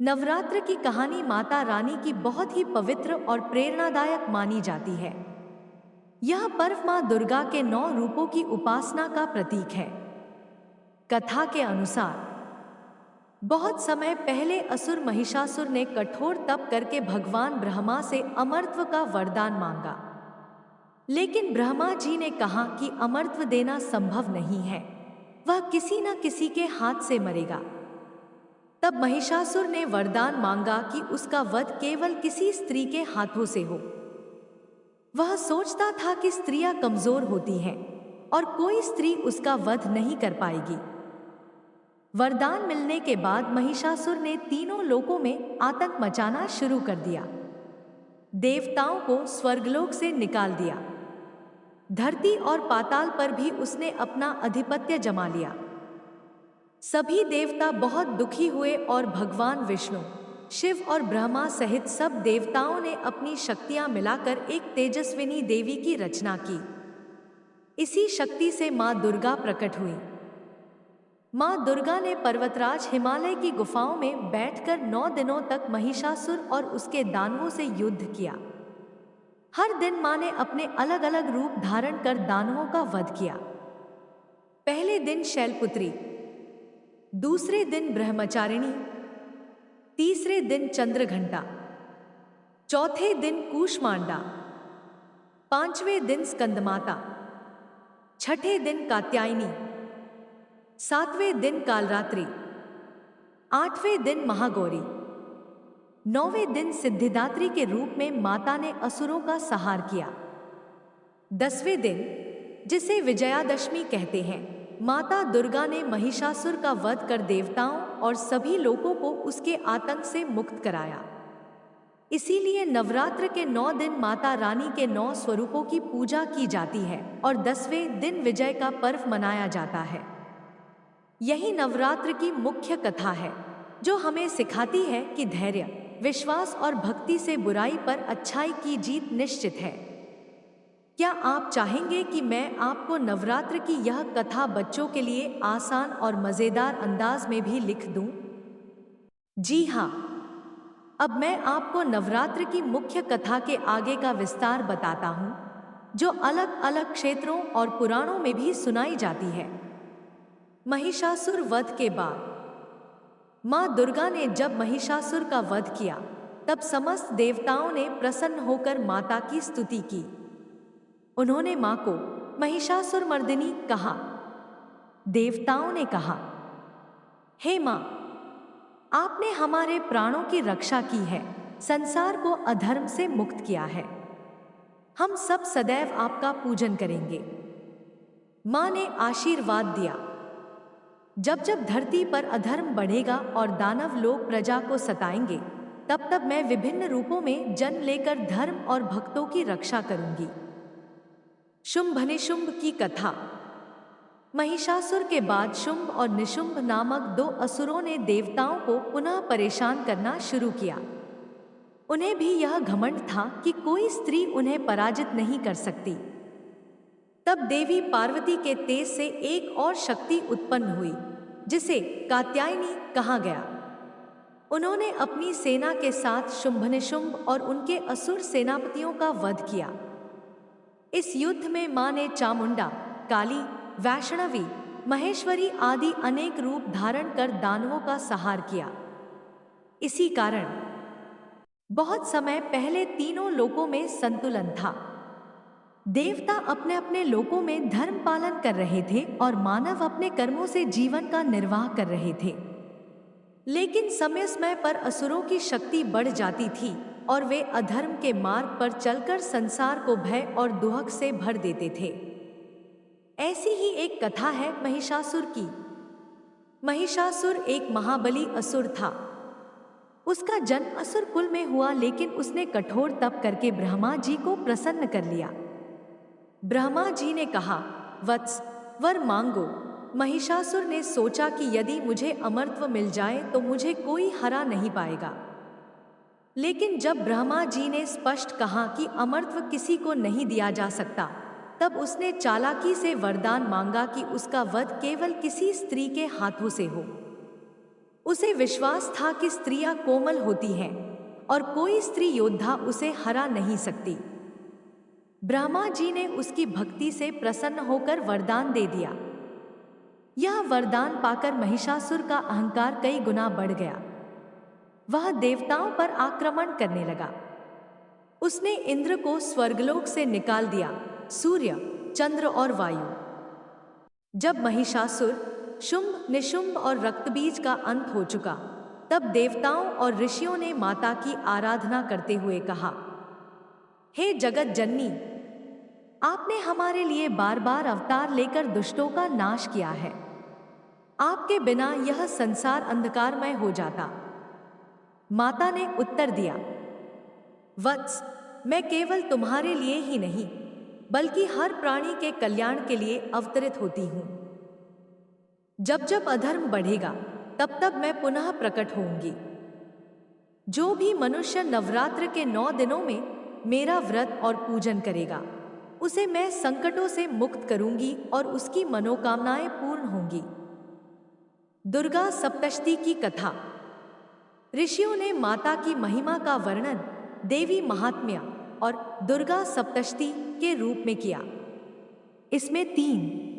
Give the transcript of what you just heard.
नवरात्र की कहानी माता रानी की बहुत ही पवित्र और प्रेरणादायक मानी जाती है। यह पर्व मां दुर्गा के 9 रूपों की उपासना का प्रतीक है। कथा के अनुसार बहुत समय पहले असुर महिषासुर ने कठोर तप करके भगवान ब्रह्मा से अमरत्व का वरदान मांगा। लेकिन ब्रह्मा जी ने कहा कि अमरत्व देना संभव नहीं है, वह किसी न किसी के हाथ से मरेगा। तब महिषासुर ने वरदान मांगा कि उसका वध केवल किसी स्त्री के हाथों से हो। वह सोचता था कि स्त्रियां कमजोर होती हैं और कोई स्त्री उसका वध नहीं कर पाएगी। वरदान मिलने के बाद महिषासुर ने तीनों लोकों में आतंक मचाना शुरू कर दिया। देवताओं को स्वर्गलोक से निकाल दिया। धरती और पाताल पर भी उसने अपना अधिपत्य जमा लिया। सभी देवता बहुत दुखी हुए और भगवान विष्णु, शिव और ब्रह्मा सहित सब देवताओं ने अपनी शक्तियां मिलाकर एक तेजस्विनी देवी की रचना की। इसी शक्ति से मां दुर्गा प्रकट हुई। मां दुर्गा ने पर्वतराज हिमालय की गुफाओं में बैठकर 9 दिनों तक महिषासुर और उसके दानवों से युद्ध किया। हर दिन मां ने अपने अलग अलग रूप धारण कर दानवों का वध किया। पहले दिन शैलपुत्री, दूसरे दिन ब्रह्मचारिणी, तीसरे दिन चंद्रघंटा, चौथे दिन कूष्मांडा, पांचवें दिन स्कंदमाता, छठे दिन कात्यायनी, सातवें दिन कालरात्रि, आठवें दिन महागौरी, नौवें दिन सिद्धिदात्री के रूप में माता ने असुरों का संहार किया। 10वें दिन, जिसे विजयादशमी कहते हैं, माता दुर्गा ने महिषासुर का वध कर देवताओं और सभी लोगों को उसके आतंक से मुक्त कराया। इसीलिए नवरात्र के 9 दिन माता रानी के 9 स्वरूपों की पूजा की जाती है और 10वें दिन विजय का पर्व मनाया जाता है। यही नवरात्र की मुख्य कथा है, जो हमें सिखाती है कि धैर्य, विश्वास और भक्ति से बुराई पर अच्छाई की जीत निश्चित है। क्या आप चाहेंगे कि मैं आपको नवरात्र की यह कथा बच्चों के लिए आसान और मजेदार अंदाज में भी लिख दूं? जी हाँ, अब मैं आपको नवरात्र की मुख्य कथा के आगे का विस्तार बताता हूँ, जो अलग अलग क्षेत्रों और पुराणों में भी सुनाई जाती है। महिषासुर वध के बाद मां दुर्गा ने जब महिषासुर का वध किया, तब समस्त देवताओं ने प्रसन्न होकर माता की स्तुति की। उन्होंने मां को महिषासुर मर्दिनी कहा। देवताओं ने कहा, हे मां, आपने हमारे प्राणों की रक्षा की है, संसार को अधर्म से मुक्त किया है। हम सब सदैव आपका पूजन करेंगे। मां ने आशीर्वाद दिया, जब जब धरती पर अधर्म बढ़ेगा और दानव लोग प्रजा को सताएंगे, तब तब मैं विभिन्न रूपों में जन्म लेकर धर्म और भक्तों की रक्षा करूंगी। शुंभ निशुंभ की कथा। महिषासुर के बाद शुंभ और निशुंभ नामक 2 असुरों ने देवताओं को पुनः परेशान करना शुरू किया। उन्हें भी यह घमंड था कि कोई स्त्री उन्हें पराजित नहीं कर सकती। तब देवी पार्वती के तेज से एक और शक्ति उत्पन्न हुई, जिसे कात्यायनी कहा गया। उन्होंने अपनी सेना के साथ शुंभ निशुंभ और उनके असुर सेनापतियों का वध किया। इस युद्ध में मां ने चामुंडा, काली, वैष्णवी, महेश्वरी आदि अनेक रूप धारण कर दानवों का संहार किया। इसी कारण बहुत समय पहले तीनों लोकों में संतुलन था। देवता अपने अपने लोकों में धर्म पालन कर रहे थे और मानव अपने कर्मों से जीवन का निर्वाह कर रहे थे। लेकिन समय समय पर असुरों की शक्ति बढ़ जाती थी और वे अधर्म के मार्ग पर चलकर संसार को भय और दुहक से भर देते थे। ऐसी ही एक कथा है महिषासुर की। महिषासुर एक महाबली असुर था। उसका जन्म असुर कुल में हुआ, लेकिन उसने कठोर तप करके ब्रह्मा जी को प्रसन्न कर लिया। ब्रह्मा जी ने कहा, वत्स, वर मांगो। महिषासुर ने सोचा कि यदि मुझे अमरत्व मिल जाए तो मुझे कोई हरा नहीं पाएगा। लेकिन जब ब्रह्मा जी ने स्पष्ट कहा कि अमरत्व किसी को नहीं दिया जा सकता, तब उसने चालाकी से वरदान मांगा कि उसका वध केवल किसी स्त्री के हाथों से हो। उसे विश्वास था कि स्त्रियां कोमल होती हैं और कोई स्त्री योद्धा उसे हरा नहीं सकती। ब्रह्मा जी ने उसकी भक्ति से प्रसन्न होकर वरदान दे दिया। यह वरदान पाकर महिषासुर का अहंकार कई गुना बढ़ गया। वह देवताओं पर आक्रमण करने लगा। उसने इंद्र को स्वर्गलोक से निकाल दिया, सूर्य, चंद्र और वायु। जब महिषासुर, शुंभ, निशुंभ और रक्तबीज का अंत हो चुका, तब देवताओं और ऋषियों ने माता की आराधना करते हुए कहा, हे जगत जननी, आपने हमारे लिए बार बार अवतार लेकर दुष्टों का नाश किया है। आपके बिना यह संसार अंधकारमय हो जाता। माता ने उत्तर दिया, वत्स, मैं केवल तुम्हारे लिए ही नहीं बल्कि हर प्राणी के कल्याण के लिए अवतरित होती हूँ। जब जब अधर्म बढ़ेगा तब तब मैं पुनः प्रकट होऊंगी। जो भी मनुष्य नवरात्र के 9 दिनों में मेरा व्रत और पूजन करेगा, उसे मैं संकटों से मुक्त करूंगी और उसकी मनोकामनाएं पूर्ण होंगी। दुर्गा सप्तशती की कथा। ऋषियों ने माता की महिमा का वर्णन देवी महात्म्य और दुर्गा सप्तशती के रूप में किया। इसमें 3